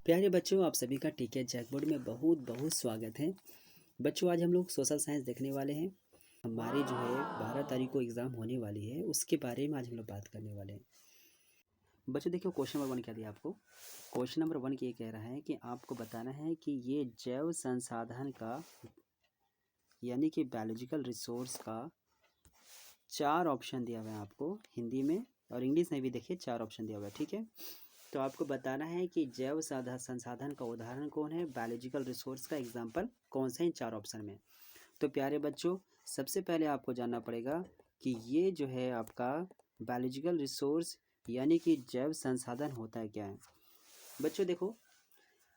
प्यारे बच्चों, आप सभी का टीके जैकबोर्ड में बहुत बहुत स्वागत है। बच्चों, आज हम लोग सोशल साइंस देखने वाले हैं। हमारी जो है 12 तारीख को एग्ज़ाम होने वाली है, उसके बारे में आज हम लोग बात करने वाले हैं। बच्चों देखिए, क्वेश्चन नंबर 1 क्या दिया आपको। क्वेश्चन नंबर 1 ये कह रहा है कि आपको बताना है कि ये जैव संसाधन का यानी कि बायोलॉजिकल रिसोर्स का 4 ऑप्शन दिया हुआ है आपको हिंदी में, और इंग्लिश में भी देखिए 4 ऑप्शन दिया हुआ है। ठीक है, तो आपको बताना है कि जैव संसाधन का उदाहरण कौन है, बायोलॉजिकल रिसोर्स का एग्जाम्पल कौन सा है इन 4 ऑप्शन में। तो प्यारे बच्चों, सबसे पहले आपको जानना पड़ेगा कि ये जो है आपका बायोलॉजिकल रिसोर्स यानी कि जैव संसाधन होता है क्या है। बच्चों देखो,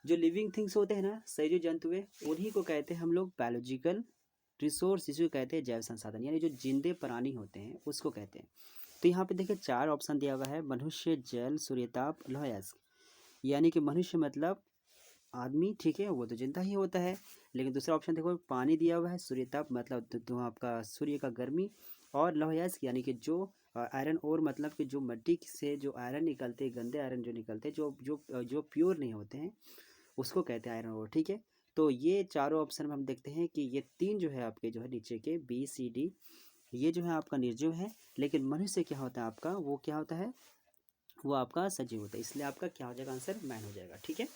जो लिविंग थिंग्स होते हैं ना, सही जो जंतु है, उन्हीं को कहते हैं हम लोग बायोलॉजिकल रिसोर्स, इसको कहते हैं जैव संसाधन, यानी जो जिंदे प्राणी होते हैं उसको कहते हैं। तो यहाँ पे देखिए 4 ऑप्शन दिया हुआ है, मनुष्य, जल, सूर्यताप, लौह अयस्क। यानी कि मनुष्य मतलब आदमी, ठीक है, वो तो जिंदा ही होता है। लेकिन दूसरा ऑप्शन देखो, पानी दिया हुआ है, सूर्यताप मतलब तो आपका सूर्य का गर्मी, और लौह अयस्क यानी कि जो आयरन और मतलब कि जो मिट्टी से जो आयरन निकलते हैं, गंदे आयरन जो निकलते हैं, जो जो जो प्योर नहीं होते हैं, उसको कहते हैं आयरन और। ठीक है, तो ये चारों ऑप्शन में हम देखते हैं कि ये 3 जो है आपके जो है नीचे के बी सी डी, ये जो है आपका निर्जीव है। लेकिन मनुष्य क्या होता है आपका, वो क्या होता है, वो आपका सजीव होता है। इसलिए आपका क्या हो जाएगा, आंसर मैन हो जाएगा। ठीक है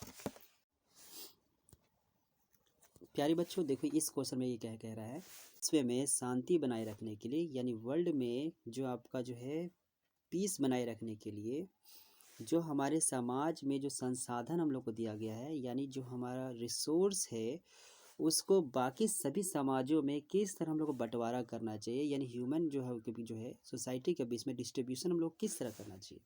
प्यारे बच्चों, देखो इस क्वेश्चन में ये क्या कह रहा है, विश्व में शांति बनाए रखने के लिए, यानी वर्ल्ड में जो आपका जो है पीस बनाए रखने के लिए, जो हमारे समाज में जो संसाधन हम लोग को दिया गया है, यानी जो हमारा रिसोर्स है, उसको बाकी सभी समाजों में किस तरह हम लोग को बंटवारा करना चाहिए, यानी ह्यूमन जो है जो है सोसाइटी के बीच में डिस्ट्रीब्यूशन हम लोग किस तरह करना चाहिए।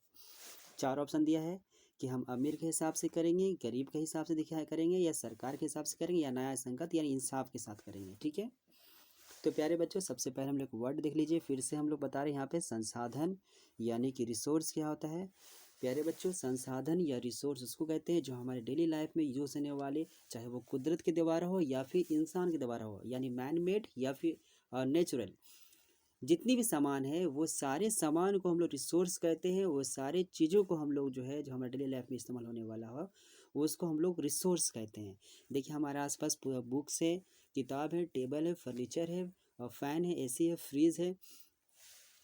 4 ऑप्शन दिया है कि हम अमीर के हिसाब से करेंगे, गरीब के हिसाब से दिखा करेंगे, या सरकार के हिसाब से करेंगे, या न्याय संगत यानी इंसाफ के साथ करेंगे। ठीक है, तो प्यारे बच्चों, सबसे पहले हम लोग वर्ड देख लीजिए। फिर से हम लोग बता रहे हैं यहाँ पे संसाधन यानी कि रिसोर्स क्या होता है। प्यारे बच्चों, संसाधन या रिसोर्स उसको कहते हैं जो हमारे डेली लाइफ में यूज होने वाले, चाहे वो कुदरत के द्वारा हो या फिर इंसान के द्वारा हो, यानी मैन मेड या फिर नेचुरल, जितनी भी सामान है वो सारे सामान को हम लोग रिसोर्स कहते हैं। वो सारे चीज़ों को हम लोग जो है, जो हमारे डेली लाइफ में इस्तेमाल होने वाला हो, उसको हम लोग रिसोर्स कहते हैं। देखिए हमारे आसपास बुक्स है, किताब है, टेबल है, फर्नीचर है, फ़ैन है, एसी है, फ्रीज है।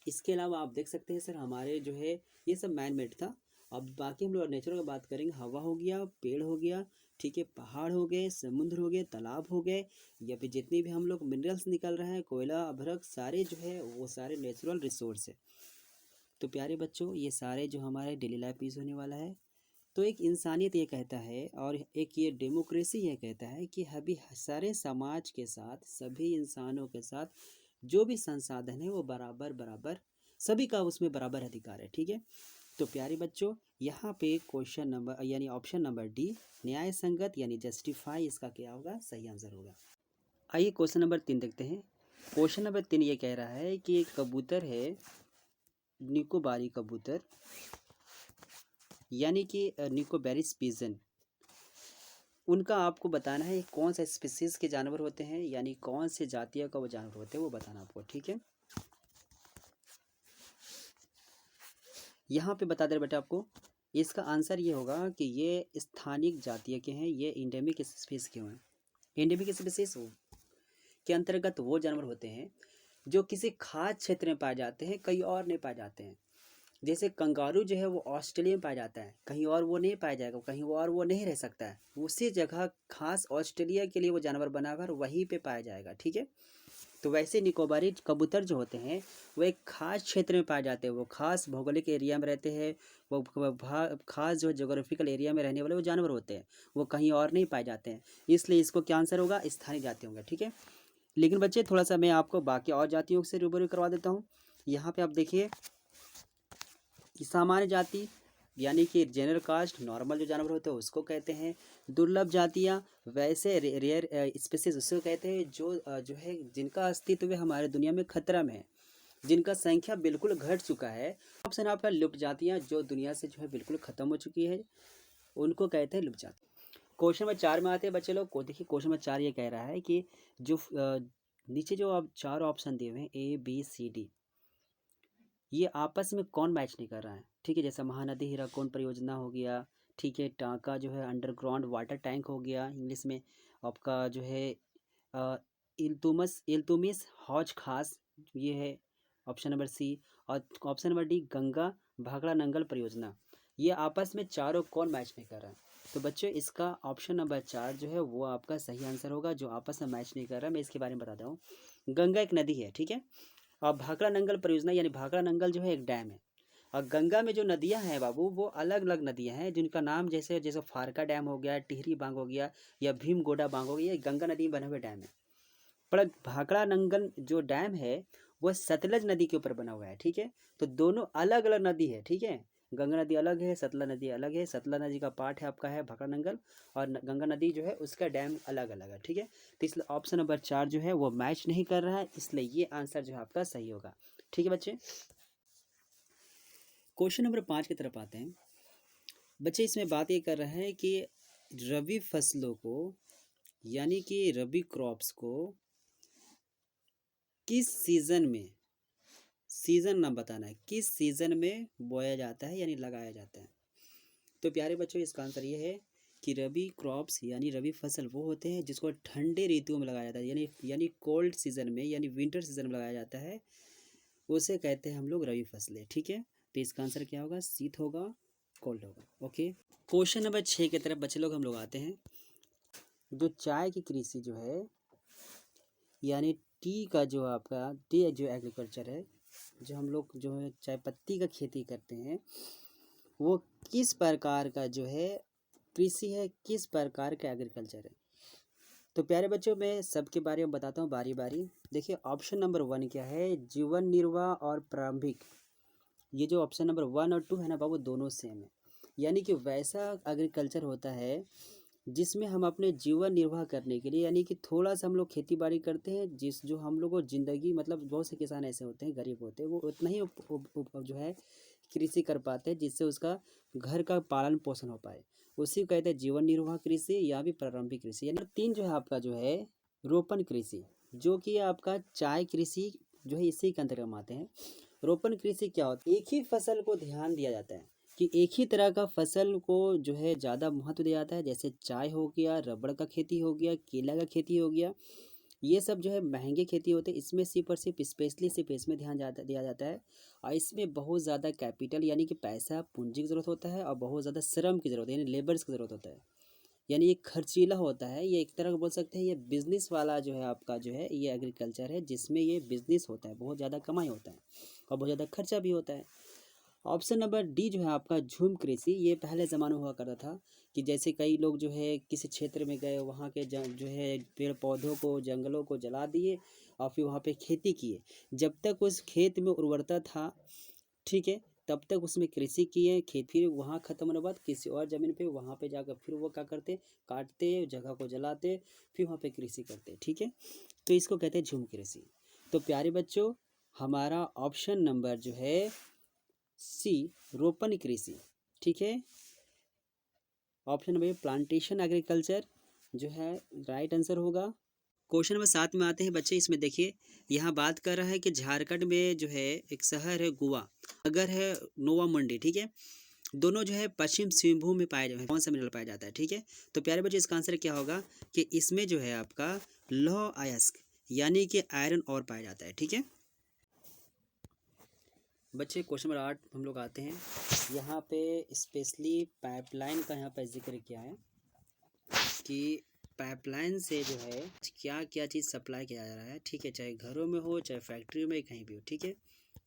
इसके अलावा आप देख सकते हैं सर, हमारे जो है ये सब मैन मेड था। अब बाकी हम लोग नेचुरल की बात करेंगे, हवा हो गया, पेड़ हो गया, ठीक है, पहाड़ हो गए, समुद्र हो गए, तालाब हो गए, या फिर जितनी भी हम लोग मिनरल्स निकल रहे हैं, कोयला, अभ्रक, सारे जो है वो सारे नेचुरल रिसोर्स है। तो प्यारे बच्चों, ये सारे जो हमारे डेली लाइफ यूज होने वाला है। तो एक इंसानियत ये कहता है, और एक ये डेमोक्रेसी ये कहता है कि अभी सारे समाज के साथ, सभी इंसानों के साथ जो भी संसाधन है वो बराबर बराबर, सभी का उसमें बराबर अधिकार है। ठीक है, तो प्यारे बच्चों, यहाँ पे क्वेश्चन नंबर यानी ऑप्शन नंबर डी, न्याय संगत यानी जस्टिफाई, इसका क्या होगा, सही आंसर होगा। आइए क्वेश्चन नंबर 3 देखते हैं। क्वेश्चन नंबर 3 ये कह रहा है कि एक कबूतर है, निकोबारी कबूतर, यानी कि निकोबारिस पिजन, उनका आपको बताना है कौन सा स्पीसीज के जानवर होते हैं, यानी कौन से जातियों का वो जानवर होते हैं, वो बताना आपको। ठीक है, यहाँ पे बता दे बेटा आपको, इसका आंसर ये होगा कि ये स्थानिक जातीय के हैं, ये इंडेमिक स्पीसीज के हैं। इंडेमिक स्पीसीज के अंतर्गत वो जानवर होते हैं जो किसी खास क्षेत्र में पाए जाते हैं, कहीं और नहीं पाए जाते हैं। जैसे कंगारू जो है वो ऑस्ट्रेलिया में पाया जाता है, कहीं और वो नहीं पाया जाएगा, कहीं और वो नहीं रह सकता है, उसी जगह खास ऑस्ट्रेलिया के लिए वो जानवर बनाकर वहीं पे पाया जाएगा। ठीक है, तो वैसे निकोबारी कबूतर जो होते हैं वो एक खास क्षेत्र में पाए जाते हैं, वो खास भौगोलिक एरिया में रहते हैं, वो खास जो जोग्राफिकल एरिया में रहने वाले वो जानवर होते हैं, वो कहीं और नहीं पाए जाते हैं। इसलिए इसको क्या आंसर होगा, स्थानीय जाति होंगे। ठीक है, लेकिन बच्चे थोड़ा सा मैं आपको बाकी और जातियों से रूबरू करवा देता हूँ। यहाँ पे आप देखिए कि सामान्य जाति यानी कि जनरल कास्ट, नॉर्मल जो जानवर होते हैं उसको कहते हैं। दुर्लभ जातियाँ, वैसे रेयर स्पीसीज उसको कहते हैं जो है जिनका अस्तित्व हमारे दुनिया में खतरा में है, जिनका संख्या बिल्कुल घट चुका है। ऑप्शन आपका लुप्त जातियाँ, जो दुनिया से जो है बिल्कुल ख़त्म हो चुकी है, उनको कहते हैं लुप्त जाति। क्वेश्चन नंबर 4 में आते हैं बच्चे लोग को। देखिए क्वेश्चन नंबर 4 ये कह रहा है कि जो नीचे जो आप 4 ऑप्शन दिए हुए हैं ए बी सी डी, ये आपस में कौन मैच नहीं कर रहा है। ठीक है, जैसा महानदी हीराकुंड परियोजना हो गया, ठीक है। टाँका जो है अंडरग्राउंड वाटर टैंक हो गया इंग्लिश में। आपका जो है अ, इल्तुतमिश हौज खास, ये है ऑप्शन नंबर सी। और option number D Ganga Bhakra Nangal परियोजना। ये आपस में चारों कौन मैच नहीं कर रहा है? तो बच्चों इसका ऑप्शन नंबर 4 जो है वो आपका सही आंसर होगा, जो आपस में मैच नहीं कर रहा। मैं इसके बारे में बताता हूँ। गंगा एक नदी है, ठीक है। और भाखड़ा नंगल परियोजना यानी भाखड़ा नंगल जो है एक डैम है। और गंगा में जो नदियां हैं बाबू, वो अलग अलग नदियां हैं जिनका नाम जैसे जैसे फारका डैम हो गया, टिहरी बांध हो गया, या भीमगोडा बांध हो गया, ये गंगा नदी में बने हुए डैम है। पर भाखड़ा नंगल जो डैम है वो सतलज नदी के ऊपर बना हुआ है, ठीक है। तो दोनों अलग अलग नदी है, ठीक है। गंगा नदी अलग है, सतलज नदी अलग है। सतलज नदी का पार्ट है आपका है भाखड़ा नंगल, और गंगा नदी जो है उसका डैम अलग अलग है, ठीक है। तो इसलिए ऑप्शन नंबर 4 जो है वो मैच नहीं कर रहा है, इसलिए ये आंसर जो है आपका सही होगा, ठीक है बच्चे। क्वेश्चन नंबर 5 की तरफ आते हैं बच्चे। इसमें बात ये कर रहा है कि रबी फसलों को यानी कि रबी क्रॉप्स को किस सीजन में, सीजन नाम बताना है, किस सीजन में बोया जाता है यानी लगाया जाता है। तो प्यारे बच्चों इसका आंसर ये है कि रबी क्रॉप्स यानी रबी फसल वो होते हैं जिसको ठंडे ऋतुओं में लगाया जाता है, यानी कोल्ड सीजन में यानी विंटर सीजन में लगाया जाता है, उसे कहते हैं हम लोग रबी फसलें, ठीक है। तो इसका आंसर क्या होगा? शीत होगा, कोल्ड होगा, ओके। क्वेश्चन नंबर 6 की तरफ बच्चे लोग हम लोग आते हैं। जो चाय की कृषि जो है यानी टी का जो आपका टी जो एग्रीकल्चर है, जो हम लोग जो है चाय पत्ती का खेती करते हैं, वो किस प्रकार का जो है कृषि है, किस प्रकार का एग्रीकल्चर है। तो प्यारे बच्चों मैं सबके बारे में बताता हूँ बारी बारी। देखिए ऑप्शन नंबर 1 क्या है? जीवन निर्वाह और प्रारंभिक। ये जो ऑप्शन नंबर 1 और 2 है ना बाबू, दोनों सेम है। यानी कि वैसा एग्रीकल्चर होता है जिसमें हम अपने जीवन निर्वाह करने के लिए यानी कि थोड़ा सा हम लोग खेती बाड़ी करते हैं, जिस जो हम लोग को ज़िंदगी मतलब बहुत से किसान ऐसे होते हैं गरीब होते हैं, वो उतना ही जो है कृषि कर पाते हैं जिससे उसका घर का पालन पोषण हो पाए, उसी को कहते हैं जीवन निर्वाह कृषि या भी प्रारंभिक कृषि। यानी 3 जो है आपका जो है रोपण कृषि, जो कि आपका चाय कृषि जो है इसी के अंतर्गत हम आते हैं। रोपण कृषि क्या होता है? एक ही फसल को ध्यान दिया जाता है कि एक ही तरह का फसल को जो है ज़्यादा महत्व दिया जाता है, जैसे चाय हो गया, रबड़ का खेती हो गया, केला का खेती हो गया, ये सब जो है महंगे खेती होते हैं। इसमें सिर्फ और सिर्फ स्पेशली सिर्फ इसमें ध्यान दिया जाता है, और इसमें बहुत ज़्यादा कैपिटल यानी कि पैसा पूंजी की ज़रूरत होता है, और बहुत ज़्यादा श्रम की ज़रूरत है यानी लेबर्स की ज़रूरत होता है। यानी ये खर्चीला होता है, ये एक तरह का बोल सकते हैं ये बिजनेस वाला जो है आपका जो है ये एग्रीकल्चर है, जिसमें ये बिजनेस होता है, बहुत ज़्यादा कमाई होता है और बहुत ज़्यादा खर्चा भी होता है। ऑप्शन नंबर डी जो है आपका झूम कृषि, ये पहले ज़माना हुआ करता था कि जैसे कई लोग जो है किसी क्षेत्र में गए, वहाँ के जो है पेड़ पौधों को जंगलों को जला दिए और फिर वहाँ पे खेती किए। जब तक उस खेत में उर्वरता था, ठीक है, तब तक उसमें कृषि किए, खेत फिर वहाँ ख़त्म होने के बाद किसी और ज़मीन पे वहाँ पे जाकर फिर वो क्या करते, काटते जगह को जलाते, फिर वहाँ पे कृषि करते, ठीक है। तो इसको कहते हैं झूम कृषि। तो प्यारे बच्चों हमारा ऑप्शन नंबर जो है सी रोपण कृषि, ठीक है। ऑप्शन नंबर प्लांटेशन एग्रीकल्चर जो है राइट आंसर होगा। क्वेश्चन नंबर 7 में आते हैं बच्चे। इसमें देखिए यहाँ बात कर रहा है कि झारखंड में जो है एक शहर है गोवा, अगर है नोवा मंडी, ठीक है। दोनों जो है पश्चिम सिंहभूम में पाया जाता है, कौन सा मिनरल पाया जाता है, ठीक है। तो प्यारे बच्चे इसका आंसर क्या होगा कि इसमें जो है आपका लौह अयस्क यानी कि आयरन और पाया जाता है, ठीक है बच्चे। क्वेश्चन नंबर 8 हम लोग आते हैं। यहाँ पे स्पेशली पाइपलाइन का यहाँ पर जिक्र किया है कि पाइपलाइन से जो है क्या क्या चीज़ सप्लाई किया जा रहा है, ठीक है, चाहे घरों में हो चाहे फैक्ट्री में कहीं भी हो, ठीक है।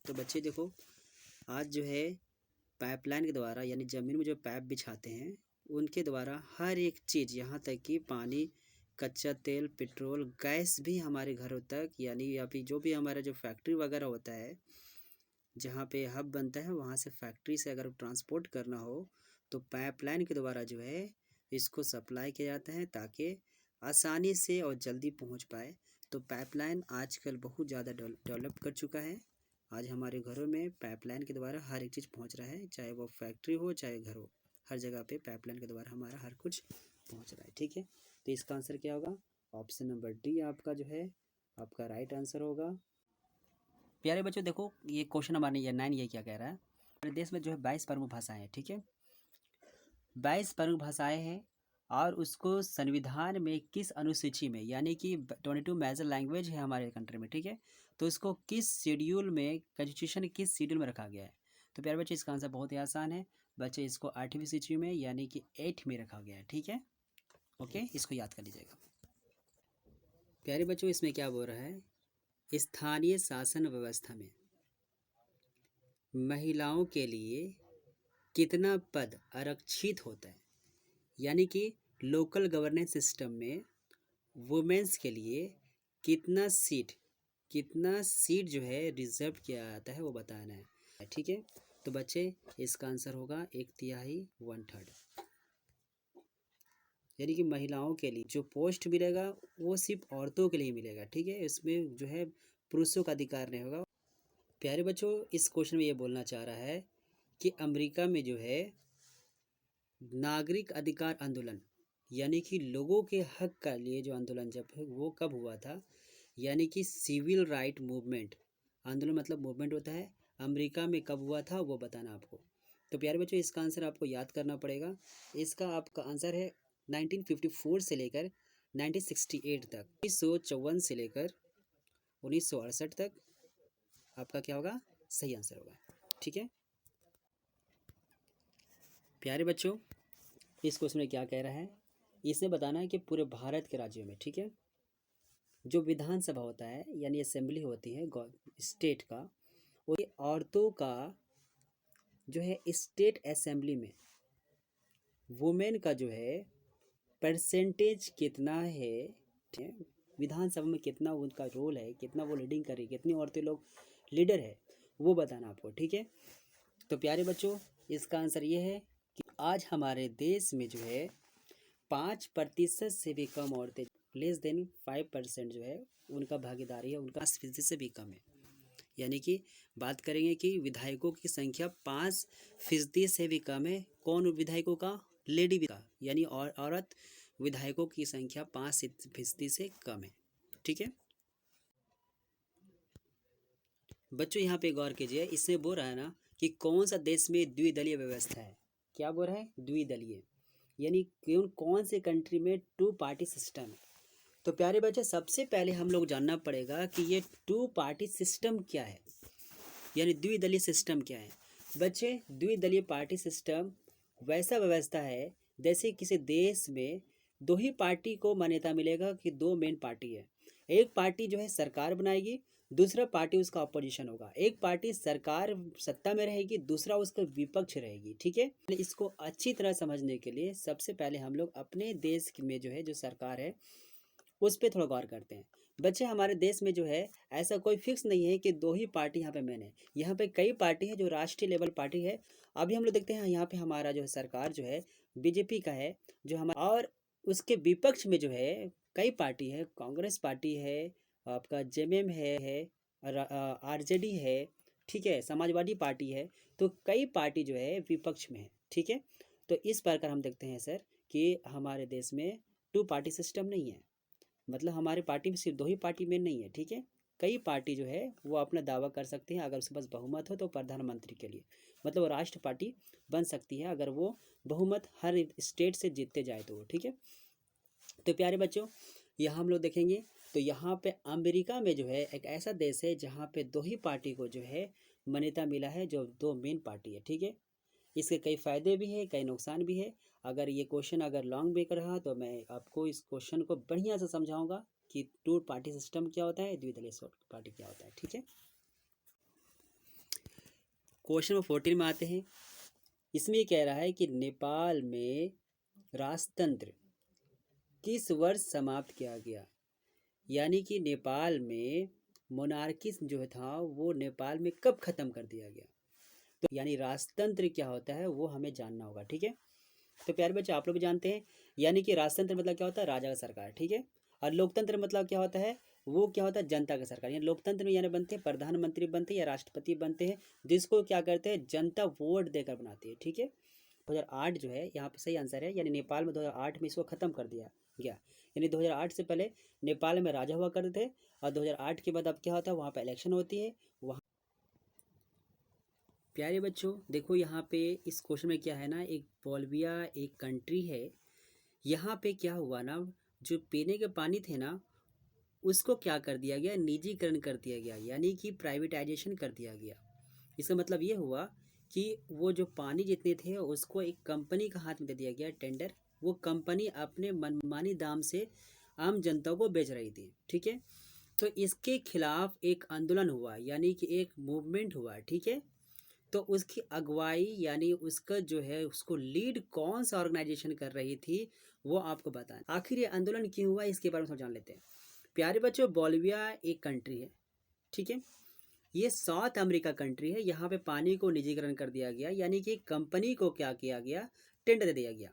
तो बच्चे देखो आज जो है पाइपलाइन के द्वारा यानी ज़मीन में जो पाइप बिछाते हैं उनके द्वारा हर एक चीज़ यहाँ तक कि पानी, कच्चा तेल, पेट्रोल, गैस भी हमारे घरों तक यानी या फिर जो भी हमारा जो फैक्ट्री वगैरह होता है जहाँ पे हब बनता है वहाँ से फैक्ट्री से अगर ट्रांसपोर्ट करना हो तो पाइपलाइन के द्वारा जो है इसको सप्लाई किया जाता है ताकि आसानी से और जल्दी पहुँच पाए। तो पाइपलाइन आजकल बहुत ज़्यादा डेवलप कर चुका है। आज हमारे घरों में पाइपलाइन के द्वारा हर एक चीज़ पहुँच रहा है, चाहे वो फैक्ट्री हो चाहे घर हो, हर जगह पे पाइपलाइन के द्वारा हमारा हर कुछ पहुँच रहा है, ठीक है। तो इसका आंसर क्या होगा? ऑप्शन नंबर डी आपका जो है आपका राइट आंसर होगा। प्यारे बच्चों देखो ये क्वेश्चन हमारे ये 9 ये क्या कह रहा है, हमारे देश में जो है 22 प्रमुख भाषाएं हैं, ठीक है। 22 प्रमुख भाषाएं हैं और उसको संविधान में किस अनुसूची में, यानी कि 22 मेजर लैंग्वेज है हमारे कंट्री में, ठीक है, तो उसको किस शेड्यूल में, कॉन्स्टिट्यूशन किस शेड्यूल में रखा गया है। तो प्यारे बच्चे इसका आंसर बहुत ही आसान है बच्चे, इसको 8वीं सूची में यानी कि 8 में रखा गया है, ठीक है। ओके, इसको याद कर लीजिएगा। प्यारे बच्चों इसमें क्या बोल रहा है, स्थानीय शासन व्यवस्था में महिलाओं के लिए कितना पद आरक्षित होता है, यानी कि लोकल गवर्नेंस सिस्टम में वुमेन्स के लिए कितना सीट जो है रिजर्व किया जाता है वो बताना है, ठीक है। तो बच्चे इसका आंसर होगा 1/3 1/3, यानी कि महिलाओं के लिए जो पोस्ट मिलेगा वो सिर्फ औरतों के लिए मिलेगा, ठीक है, इसमें जो है पुरुषों का अधिकार नहीं होगा। प्यारे बच्चों इस क्वेश्चन में ये बोलना चाह रहा है कि अमेरिका में जो है नागरिक अधिकार आंदोलन, यानी कि लोगों के हक का लिए जो आंदोलन जब वो कब हुआ था, यानी कि सिविल राइट मूवमेंट, आंदोलन मतलब मूवमेंट होता है, अमेरिका में कब हुआ था वो बताना आपको। तो प्यारे बच्चों इसका आंसर आपको याद करना पड़ेगा। इसका आपका आंसर है 1954 से लेकर 1968 तक, 1954 से लेकर 1968 तक आपका क्या होगा, सही आंसर होगा, ठीक है। प्यारे बच्चों इस क्वेश्चन में क्या कह रहा है, इसने बताना है कि पूरे भारत के राज्यों में, ठीक है, जो विधानसभा होता है यानी असेंबली होती है स्टेट का, वो औरतों का जो है स्टेट असेंबली में वुमेन का जो है परसेंटेज कितना है, ठीक है, विधानसभा में कितना उनका रोल है, कितना वो लीडिंग कर रही है, कितनी औरतें लोग लीडर है वो बताना आपको, ठीक है। तो प्यारे बच्चों इसका आंसर ये है कि आज हमारे देश में जो है 5% से भी कम औरतें, लेस देन 5% जो है उनका भागीदारी है, उनका 5% से भी कम है, यानी कि बात करेंगे कि विधायकों की संख्या 5% से भी कम है। कौन विधायकों का, लेडी का, यानी औरत विधायकों की संख्या 5% से कम है, ठीक है। बच्चों यहाँ पे गौर कीजिए, इसमें बोल रहा है ना कि कौन सा देश में द्विदलीय व्यवस्था है, क्या बोल रहा है, द्विदलीय, यानी कौन से कंट्री में 2 पार्टी सिस्टम है। तो प्यारे बच्चे सबसे पहले हम लोग जानना पड़ेगा कि ये 2 पार्टी सिस्टम क्या है, यानी द्विदलीय सिस्टम क्या है। बच्चे द्विदलीय पार्टी सिस्टम वैसा व्यवस्था है जैसे किसी देश में 2 ही पार्टी को मान्यता मिलेगा कि 2 मेन पार्टी है, एक पार्टी जो है सरकार बनाएगी, दूसरा पार्टी उसका अपोजिशन होगा, एक पार्टी सरकार सत्ता में रहेगी, दूसरा उसका विपक्ष रहेगी, ठीक है। इसको अच्छी तरह समझने के लिए सबसे पहले हम लोग अपने देश में जो है जो सरकार है उस पर थोड़ा गौर करते हैं। बच्चे हमारे देश में जो है ऐसा कोई फिक्स नहीं है कि 2 ही पार्टी यहाँ पे मेन है, यहाँ पे कई पार्टी है जो राष्ट्रीय लेवल पार्टी है। अभी हम लोग देखते हैं यहाँ पे हमारा जो है सरकार जो है बीजेपी का है जो हमारा, और उसके विपक्ष में जो है कई पार्टी है, कांग्रेस पार्टी है, आपका जेएमएम है, आरजेडी है, ठीक है, समाजवादी पार्टी है, तो कई पार्टी जो है विपक्ष में है, ठीक है। तो इस प्रकार हम देखते हैं सर कि हमारे देश में 2 पार्टी सिस्टम नहीं है, मतलब हमारे पार्टी में सिर्फ 2 ही पार्टी में नहीं है, ठीक है, कई पार्टी जो है वो अपना दावा कर सकते हैं, अगर उसके पास बहुमत हो तो प्रधानमंत्री के लिए, मतलब वो राष्ट्र पार्टी बन सकती है अगर वो बहुमत हर स्टेट से जीतते जाए तो, ठीक है। तो प्यारे बच्चों यहाँ हम लोग देखेंगे तो यहाँ पे अमेरिका में जो है एक ऐसा देश है जहाँ पे 2 ही पार्टी को जो है मान्यता मिला है, जो 2 मेन पार्टी है, ठीक है। इसके कई फ़ायदे भी है, कई नुकसान भी है। अगर ये क्वेश्चन अगर लॉन्ग में कर रहा तो मैं आपको इस क्वेश्चन को बढ़िया से समझाऊंगा कि 2 पार्टी सिस्टम क्या होता है, द्विदलीय पार्टी क्या होता है, ठीक है। क्वेश्चन नंबर 14 में आते हैं। इसमें ये कह रहा है कि नेपाल में राजतंत्र किस वर्ष समाप्त किया गया, यानी कि नेपाल में मोनार्की जो था वो नेपाल में कब खत्म कर दिया गया, तो यानी राजतंत्र क्या होता है वो हमें जानना होगा, ठीक है। तो प्यारे बच्चे आप लोग भी जानते हैं, यानी कि राजतंत्र मतलब क्या होता है, राजा का सरकार, ठीक है, और लोकतंत्र मतलब क्या होता है, वो क्या होता है, जनता का सरकार। यानी लोकतंत्र में यानी बनते हैं प्रधानमंत्री बनते हैं या राष्ट्रपति बनते हैं, जिसको क्या करते हैं, जनता वोट देकर बनाती है, ठीक है। 2008 जो है यहाँ पे सही आंसर है, यानी नेपाल में 2008 में इसको ख़त्म कर दिया गया, यानी 2008 से पहले नेपाल में राजा हुआ करते थे, और 2008 के बाद अब क्या होता है, वहाँ पर इलेक्शन होती है, वहाँ प्यारे बच्चों देखो यहाँ पे इस क्वेश्चन में क्या है ना, एक बोलिविया एक कंट्री है। यहाँ पे क्या हुआ ना, जो पीने के पानी थे ना उसको क्या कर दिया गया, निजीकरण कर दिया गया, यानी कि प्राइवेटाइजेशन कर दिया गया। इसका मतलब ये हुआ कि वो जो पानी जितने थे उसको एक कंपनी का हाथ में दे दिया गया टेंडर। वो कंपनी अपने मनमानी दाम से आम जनता को बेच रही थी, ठीक है। तो इसके खिलाफ एक आंदोलन हुआ, यानी कि एक मूवमेंट हुआ, ठीक है। तो उसकी अगुवाई यानी उसका जो है उसको लीड कौन सा ऑर्गेनाइजेशन कर रही थी वो आपको बताएं। आखिर ये आंदोलन क्यों हुआ इसके बारे में थोड़ा जान लेते हैं। प्यारे बच्चों, बोलिविया एक कंट्री है, ठीक है। ये साउथ अमेरिका कंट्री है। यहाँ पे पानी को निजीकरण कर दिया गया, यानी कि कंपनी को क्या किया गया, टेंडर दे दिया गया।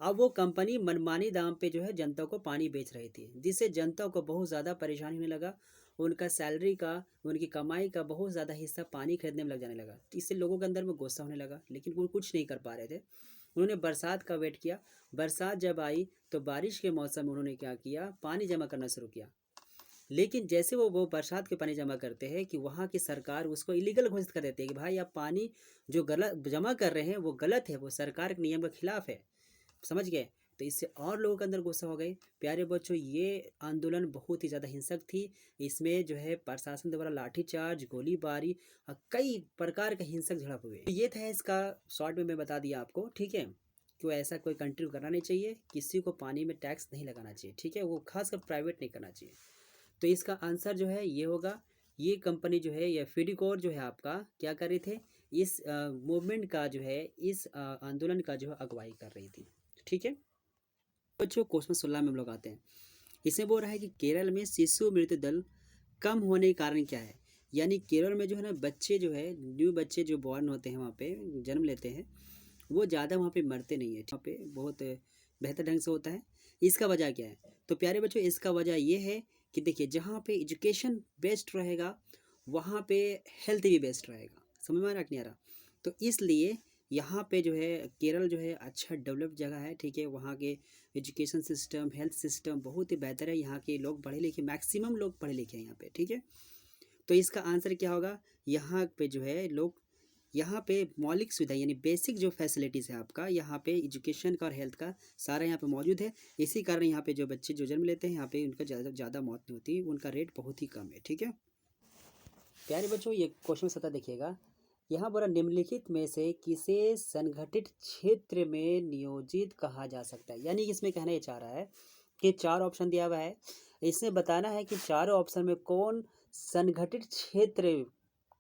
अब वो कंपनी मनमानी दाम पे जो है जनता को पानी बेच रही थी, जिससे जनता को बहुत ज़्यादा परेशानी होने लगा। उनका सैलरी का, उनकी कमाई का बहुत ज़्यादा हिस्सा पानी खरीदने में लग जाने लगा। इससे लोगों के अंदर में गुस्सा होने लगा, लेकिन वो कुछ नहीं कर पा रहे थे। उन्होंने बरसात का वेट किया। बरसात जब आई तो बारिश के मौसम में उन्होंने क्या किया, पानी जमा करना शुरू किया। लेकिन जैसे वो बरसात के पानी जमा करते हैं कि वहाँ की सरकार उसको इलीगल घोषित कर देती है कि भाई आप पानी जो गलत जमा कर रहे हैं वो गलत है, वो सरकार के नियम के खिलाफ है, समझ गए। तो इससे और लोगों के अंदर गुस्सा हो गए। प्यारे बच्चों, ये आंदोलन बहुत ही ज़्यादा हिंसक थी। इसमें जो है प्रशासन द्वारा लाठीचार्ज, गोलीबारी और कई प्रकार के हिंसक झड़प हुए। तो ये था इसका शॉर्ट में मैं बता दिया आपको, ठीक है। क्यों ऐसा कोई कंट्री करना नहीं चाहिए, किसी को पानी में टैक्स नहीं लगाना चाहिए, ठीक है, वो खासकर प्राइवेट नहीं करना चाहिए। तो इसका आंसर जो है ये होगा। ये कंपनी जो है, ये फीडिकोर जो है आपका क्या कर रहे थे, इस मूवमेंट का जो है, इस आंदोलन का जो है अगुवाई कर रही थी, ठीक है। बच्चों क्वेश्चन 16 में हम लोग आते हैं। इसमें बोल रहा है कि केरल में शिशु मृत्यु दर कम होने के कारण क्या है। यानी केरल में जो है ना बच्चे जो है, न्यू बच्चे जो बॉर्न होते हैं वहाँ पे जन्म लेते हैं, वो ज़्यादा वहाँ पे मरते नहीं है, वहाँ पे बहुत बेहतर ढंग से होता है। इसका वजह क्या है, तो प्यारे बच्चों इसका वजह ये है कि देखिए जहाँ पे एजुकेशन बेस्ट रहेगा वहाँ पे हेल्थ भी बेस्ट रहेगा। समझ में आ रहा कि नहीं आ रहा। तो इसलिए यहाँ पे जो है केरल जो है अच्छा डेवलप्ड जगह है, ठीक है। वहाँ के एजुकेशन सिस्टम, हेल्थ सिस्टम बहुत ही बेहतर है। यहाँ के लोग पढ़े लिखे, मैक्सिमम लोग पढ़े लिखे हैं यहाँ पे, ठीक है। तो इसका आंसर क्या होगा, यहाँ पे जो है लोग, यहाँ पे मौलिक सुविधा यानी बेसिक जो फैसिलिटीज़ है आपका, यहाँ पे एजुकेशन का और हेल्थ का सारा यहाँ पे मौजूद है। इसी कारण यहाँ पे जो बच्चे जो जन्म लेते हैं यहाँ पे उनका ज़्यादा मौत नहीं होती, उनका रेट बहुत ही कम है, ठीक है। प्यारे बच्चों, ये क्वेश्चन 17 देखिएगा। यहाँ पर निम्नलिखित में से किसे संगठित क्षेत्र में नियोजित कहा जा सकता है। यानी इसमें कहना ये चाह रहा है कि 4 ऑप्शन दिया हुआ है, इसमें बताना है कि चारों ऑप्शन में कौन संगठित क्षेत्र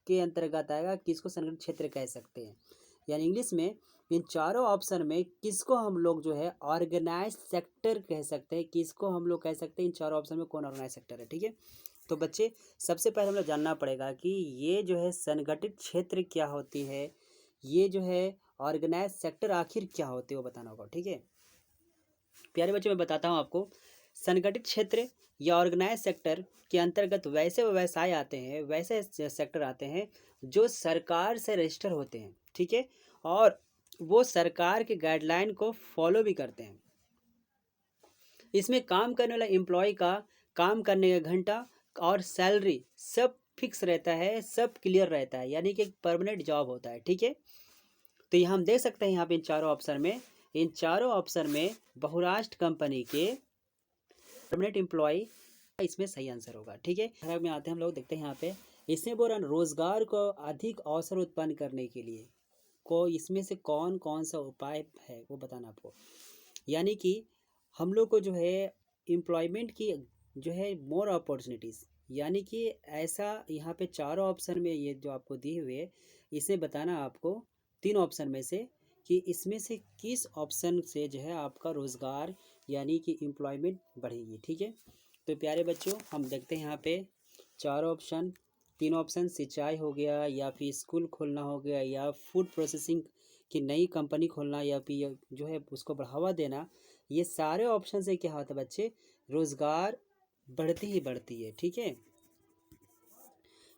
के अंतर्गत आएगा, किसको संगठित क्षेत्र कह सकते हैं। यानी इंग्लिश में इन चारों ऑप्शन में किसको हम लोग जो है ऑर्गेनाइज सेक्टर कह सकते हैं, किसको हम लोग कह सकते हैं इन चारों ऑप्शन में कौन ऑर्गेनाइज सेक्टर है, ठीक है। तो बच्चे सबसे पहले हम लोग जानना पड़ेगा कि ये जो है संगठित क्षेत्र क्या होती है, ये जो है ऑर्गेनाइज सेक्टर आखिर क्या होते हैं वो बताना होगा, ठीक है। प्यारे बच्चे मैं बताता हूँ आपको, संगठित क्षेत्र या ऑर्गेनाइज सेक्टर के अंतर्गत वैसे व्यवसाय आते हैं, वैसे सेक्टर आते हैं जो सरकार से रजिस्टर होते हैं, ठीक है, और वो सरकार के गाइडलाइन को फॉलो भी करते हैं। इसमें काम करने वाला एम्प्लॉय का काम करने का घंटा और सैलरी सब फिक्स रहता है, सब क्लियर रहता है, यानी कि एक परमानेंट जॉब होता है, ठीक है। तो यहाँ हम देख सकते हैं, यहाँ पे इन चारों ऑप्शन में बहुराष्ट्र कंपनी के परमानेंट एम्प्लॉय इसमें सही आंसर होगा, ठीक है। खराब में आते हैं हम लोग, देखते हैं यहाँ पे। इसमें बोल रहा रोजगार को अधिक अवसर उत्पन्न करने के लिए को इसमें से कौन कौन सा उपाय है वो बताना आपको। यानी कि हम लोग को जो है एम्प्लॉयमेंट की जो है मोर अपॉर्चुनिटीज़, यानी कि ऐसा यहाँ पे चारों ऑप्शन में ये जो आपको दिए हुए, इसे बताना आपको 3 ऑप्शन में से कि इसमें से किस ऑप्शन से जो है आपका रोज़गार यानी कि एम्प्लॉयमेंट बढ़ेगी, ठीक है। तो प्यारे बच्चों हम देखते हैं यहाँ पे 4 ऑप्शन, 3 ऑप्शन सिंचाई हो गया, या फिर स्कूल खोलना हो गया, या फूड प्रोसेसिंग की नई कंपनी खोलना, या फिर जो है उसको बढ़ावा देना। ये सारे ऑप्शन से क्या होता है बच्चे, रोज़गार बढ़ती ही बढ़ती है, ठीक है।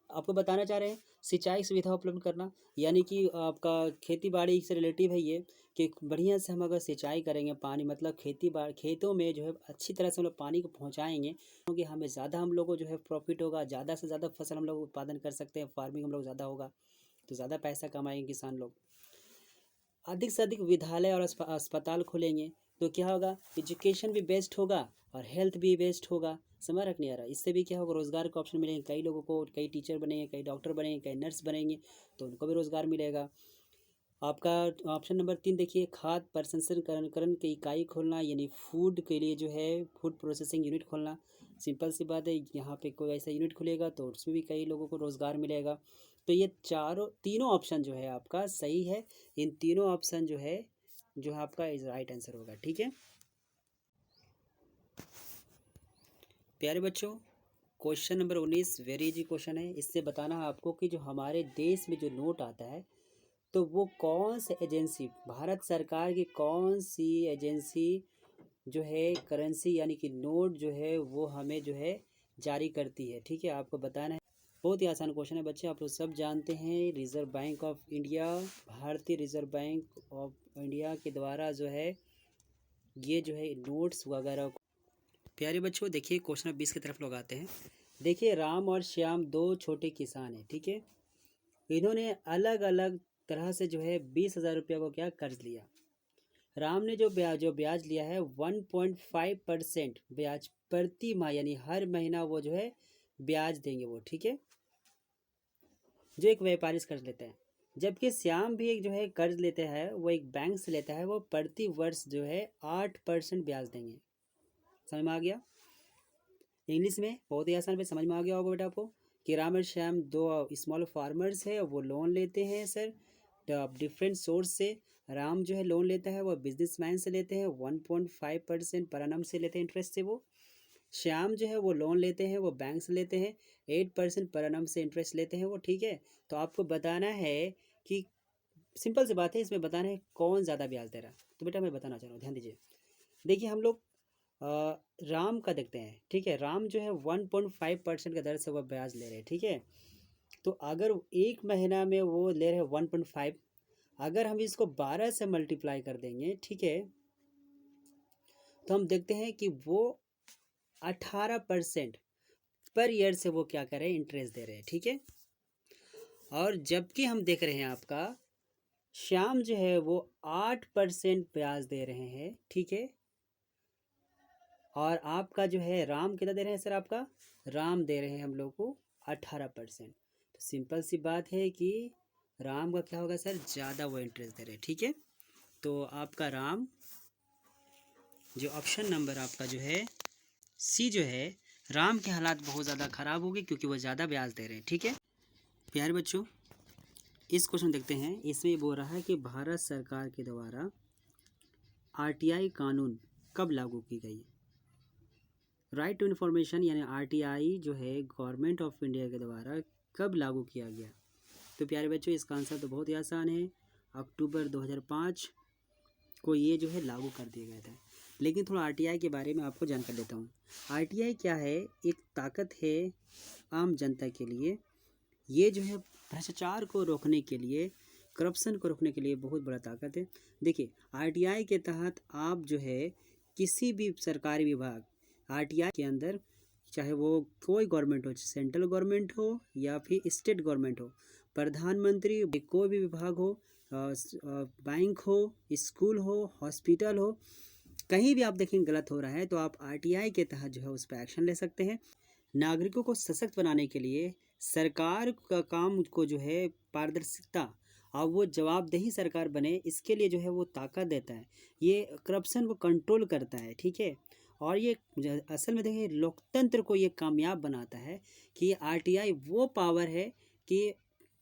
आपको बताना चाह रहे हैं सिंचाई सुविधा उपलब्ध करना, यानी कि आपका खेती बाड़ी से रिलेटिव है ये, कि बढ़िया से हम अगर सिंचाई करेंगे, पानी मतलब खेतों में जो है अच्छी तरह से हम लोग पानी को पहुँचाएँगे, क्योंकि हमें ज़्यादा हम लोग को जो है प्रॉफिट होगा, ज़्यादा से ज़्यादा फसल हम लोग उत्पादन कर सकते हैं, फार्मिंग हम लोग ज़्यादा होगा। तो ज़्यादा पैसा कमाएंगे किसान लोग। अधिक से अधिक विद्यालय और अस्पताल खोलेंगे तो क्या होगा, एजुकेशन भी बेस्ट होगा और हेल्थ भी बेस्ट होगा। समझ रख नहीं आ रहा, इससे भी क्या होगा, रोज़गार का ऑप्शन मिलेंगे कई लोगों को, कई टीचर बनेंगे, कई डॉक्टर बनेंगे, कई नर्स बनेंगे, तो उनको भी रोज़गार मिलेगा। आपका ऑप्शन नंबर 3 देखिए, खाद्य प्रसंस्करण की इकाई खोलना, यानी फूड के लिए जो है फूड प्रोसेसिंग यूनिट खोलना। सिंपल सी बात है, यहाँ पे कोई ऐसा यूनिट खुलेगा तो उसमें भी कई लोगों को रोज़गार मिलेगा। तो ये तीनों ऑप्शन जो है आपका सही है। इन तीनों ऑप्शन जो है आपका इज राइट आंसर होगा। ठीक है प्यारे बच्चों, question number 19 very easy question है। इससे बताना है आपको कि जो हमारे देश में जो नोट आता है तो वो कौन सी एजेंसी, भारत सरकार की कौन सी एजेंसी जो है करेंसी यानी कि नोट जो है वो हमें जो है जारी करती है। ठीक है, आपको बताना है। बहुत ही आसान क्वेश्चन है बच्चे, आप लोग सब जानते हैं। रिजर्व बैंक ऑफ इंडिया, भारतीय रिजर्व बैंक ऑफ इंडिया के द्वारा जो है ये जो है नोट्स वगैरह। प्यारे बच्चों देखिए, क्वेश्चन 20 की तरफ लोग आते हैं। देखिए, राम और श्याम दो छोटे किसान हैं। ठीक है, इन्होंने अलग अलग तरह से जो है 20,000 रुपये को क्या कर्ज लिया। राम ने जो ब्याज लिया है 1.5% ब्याज प्रति माह, यानी हर महीना वो जो है ब्याज देंगे वो। ठीक है, जो एक व्यापारी कर्ज लेते हैं। जबकि श्याम भी एक जो है कर्ज लेते हैं, वो एक बैंक से लेता है, वो प्रति वर्ष जो है 8% ब्याज देंगे। समझ में आ गया? इंग्लिश में बहुत ही आसान पे समझ में आ गया होगा बेटा आपको कि राम और श्याम दो स्मॉल फार्मर्स है, वो लोन लेते हैं सर डिफरेंट सोर्स से। राम जो है लोन लेता है वो बिजनेसमैन से लेते हैं, 1.5% पर annum से लेते हैं इंटरेस्ट से। वो श्याम जो है वो लोन लेते हैं, वो बैंक से लेते हैं, 8% पर annum से इंटरेस्ट लेते हैं वो। ठीक है, तो आपको बताना है कि सिंपल सी बात है, इसमें बताना है कौन ज़्यादा ब्याज दे रहा है। तो बेटा मैं बताना चाह रहा हूँ, ध्यान दीजिए। देखिए, हम लोग राम का देखते हैं। ठीक है, राम जो है 1.5% का दर से वह ब्याज ले रहे हैं। ठीक है, तो अगर एक महीना में वो ले रहे हैं 1.5, अगर हम इसको 12 से मल्टीप्लाई कर देंगे, ठीक है, तो हम देखते हैं कि वो 18% पर ईयर से वो क्या कर रहे हैं, इंटरेस्ट दे रहे हैं। ठीक है, और जबकि हम देख रहे हैं आपका श्याम जो है वो 8% ब्याज दे रहे हैं। ठीक है, और आपका जो है राम कितना दे रहे हैं सर, आपका राम दे रहे हैं हम लोग को 18%। तो सिंपल सी बात है कि राम का क्या होगा सर, ज़्यादा वो इंटरेस्ट दे रहे हैं। ठीक है, तो आपका राम जो ऑप्शन नंबर आपका जो है सी जो है, राम के हालात बहुत ज़्यादा ख़राब होगी क्योंकि वो ज़्यादा ब्याज दे रहे हैं। ठीक है प्यारे बच्चों, इस क्वेश्चन देखते हैं। इसमें बोल रहा है कि भारत सरकार के द्वारा आरटीआई कानून कब लागू की गई। राइट टू इन्फॉर्मेशन यानी आरटीआई जो है गवर्नमेंट ऑफ इंडिया के द्वारा कब लागू किया गया। तो प्यारे बच्चों, इसका आंसर तो बहुत ही आसान है, अक्टूबर 2005 को ये जो है लागू कर दिया गया था। लेकिन थोड़ा आरटीआई के बारे में आपको जानकारी देता हूँ। आरटीआई क्या है, एक ताकत है आम जनता के लिए। ये जो है भ्रष्टाचार को रोकने के लिए, करप्शन को रोकने के लिए बहुत बड़ा ताकत है। देखिए, आरटीआई के तहत आप जो है किसी भी सरकारी विभाग आरटीआई के अंदर, चाहे वो कोई गवर्नमेंट हो, सेंट्रल गवर्नमेंट हो या फिर स्टेट गवर्नमेंट हो, प्रधानमंत्री, कोई भी विभाग हो, बैंक हो, स्कूल हो, हॉस्पिटल हो, कहीं भी आप देखें गलत हो रहा है तो आप आरटीआई के तहत जो है उस पर एक्शन ले सकते हैं। नागरिकों को सशक्त बनाने के लिए सरकार का काम को जो है पारदर्शिता और वो जवाबदेही सरकार बने, इसके लिए जो है वो ताकत देता है, ये करप्शन को कंट्रोल करता है। ठीक है, और ये असल में देखिए लोकतंत्र को ये कामयाब बनाता है कि आरटीआई वो पावर है कि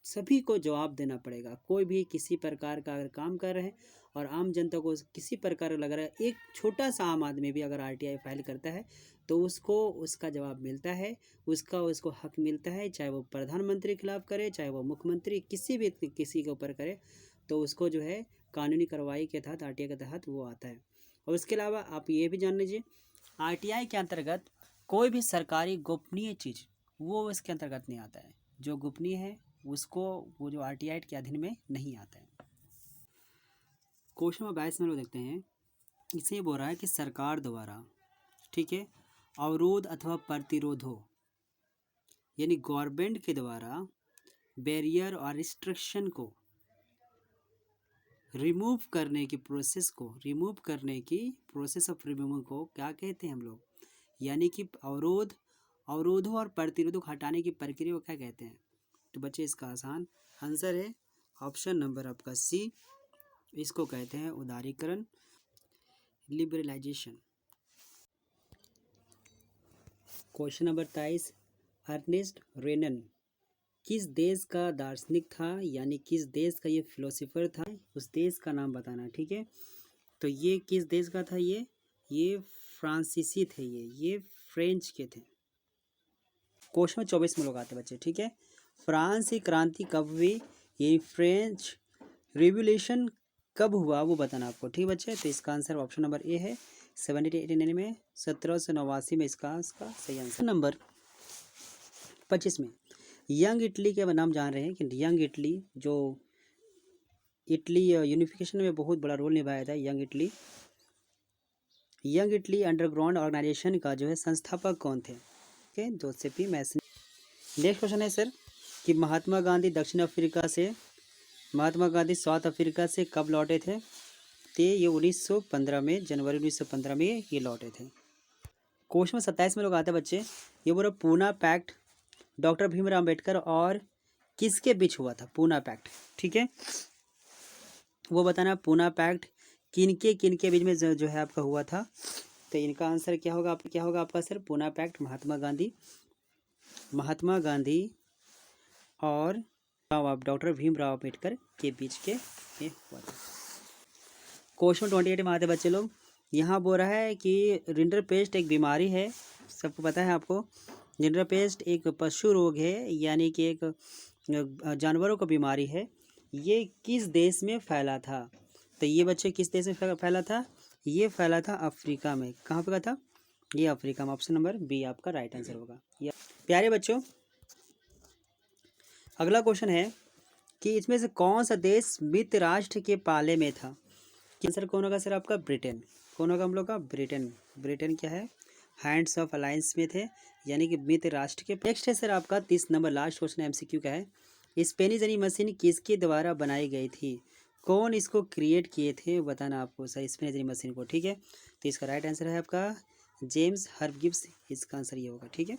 सभी को जवाब देना पड़ेगा। कोई भी किसी प्रकार का अगर काम कर रहे हैं और आम जनता को किसी प्रकार लग रहा है, एक छोटा सा आम आदमी भी अगर आरटीआई फाइल करता है तो उसको उसका जवाब मिलता है, उसको हक मिलता है, चाहे वो प्रधानमंत्री के खिलाफ करे, चाहे वो मुख्यमंत्री किसी के ऊपर करे, तो उसको जो है कानूनी कार्रवाई के तहत आरटीआई के तहत वो आता है। और उसके अलावा आप ये भी जान लीजिए, आरटीआई के अंतर्गत कोई भी सरकारी गोपनीय चीज़ वो इसके अंतर्गत नहीं आता है। जो गोपनीय है उसको वो जो आरटीआई के अधीन में नहीं आता है। क्वेश्चन नंबर 22 में लोग देखते हैं। इसे ये बोल रहा है कि सरकार द्वारा, ठीक है, अवरोध अथवा प्रतिरोध हो, यानी गवर्नमेंट के द्वारा बैरियर और रिस्ट्रिक्शन को रिमूव करने की प्रोसेस ऑफ रिमूविंग को क्या कहते हैं हम लोग, यानी कि अवरोधों और प्रतिरोधों को हटाने की प्रक्रिया को क्या कहते हैं। तो बच्चे इसका आसान आंसर है ऑप्शन नंबर आपका सी, इसको कहते हैं उदारीकरण, लिबरलाइजेशन। क्वेश्चन नंबर 23, अर्नेस्ट रेनन किस देश का दार्शनिक था, यानी किस देश का ये फिलोसोफर था, उस देश का नाम बताना। ठीक है, तो ये किस देश का था, ये फ्रांसीसी थे, ये फ्रेंच के थे। क्वेश्चन 24 में लोग आते बच्चे। ठीक है, फ्रांस की क्रांति कब हुई, ये फ्रेंच रिवॉल्यूशन कब हुआ वो बताना आपको। ठीक है बच्चे, तो इसका आंसर ऑप्शन नंबर ए है 1789 में, 1789 में इसका सही आंसर। नंबर 25 में यंग इटली के नाम जान रहे हैं कि यंग इटली जो इटली यूनिफिकेशन में बहुत बड़ा रोल निभाया था। यंग इटली अंडरग्राउंड ऑर्गेनाइजेशन का जो है संस्थापक कौन थे, ओके, जोसेफ मैसन। नेक्स्ट क्वेश्चन है सर कि महात्मा गांधी साउथ अफ्रीका से कब लौटे थे, तो ये 1915 में, जनवरी 1915 में ये लौटे थे। क्वेश्चन 27 में लोग आते हैं बच्चे, ये बोला पूना पैक्ट डॉक्टर भीमराव अम्बेडकर और किसके बीच हुआ था, पूना पैक्ट। ठीक है, वो बताना पूना पैक्ट किनके बीच में जो है आपका हुआ था। तो इनका आंसर क्या होगा आपका सर, पूना पैक्ट महात्मा गांधी और डॉक्टर भीमराव अम्बेडकर के बीच के ये हुआ था। क्वेश्चन 28 में आते बच्चे लोग, यहाँ बोल रहा है कि रिंडरपेस्ट एक बीमारी है, सबको पता है आपको। रिंडरपेस्ट एक पशु रोग है, यानी कि एक जानवरों का बीमारी है। ये किस देश में फैला था, तो ये बच्चे किस देश में फैला था, ये फैला था अफ्रीका में। कहाँ पे था, ये अफ्रीका में। ऑप्शन नंबर बी आपका राइट आंसर होगा। प्यारे बच्चों, अगला क्वेश्चन है कि इसमें से कौन सा देश मित्र राष्ट्र के पाले में था। आंसर कौन होगा सर आपका, ब्रिटेन। कौन होगा हम लोग का, ब्रिटेन क्या है, हैंड्स ऑफ अलायंस में थे, यानी कि मित्र राष्ट्र के। नेक्स्ट है सर आपका 30 नंबर लास्ट क्वेश्चन एमसीक्यू का है, स्पेनिश यानी मशीन किसके द्वारा बनाई गई थी, कौन इसको क्रिएट किए थे बताना आपको सर, स्पेनिश यानी मशीन को। ठीक है, तो इसका राइट आंसर है आपका जेम्स हर्ब गिब्स, इसका आंसर ये होगा। ठीक है।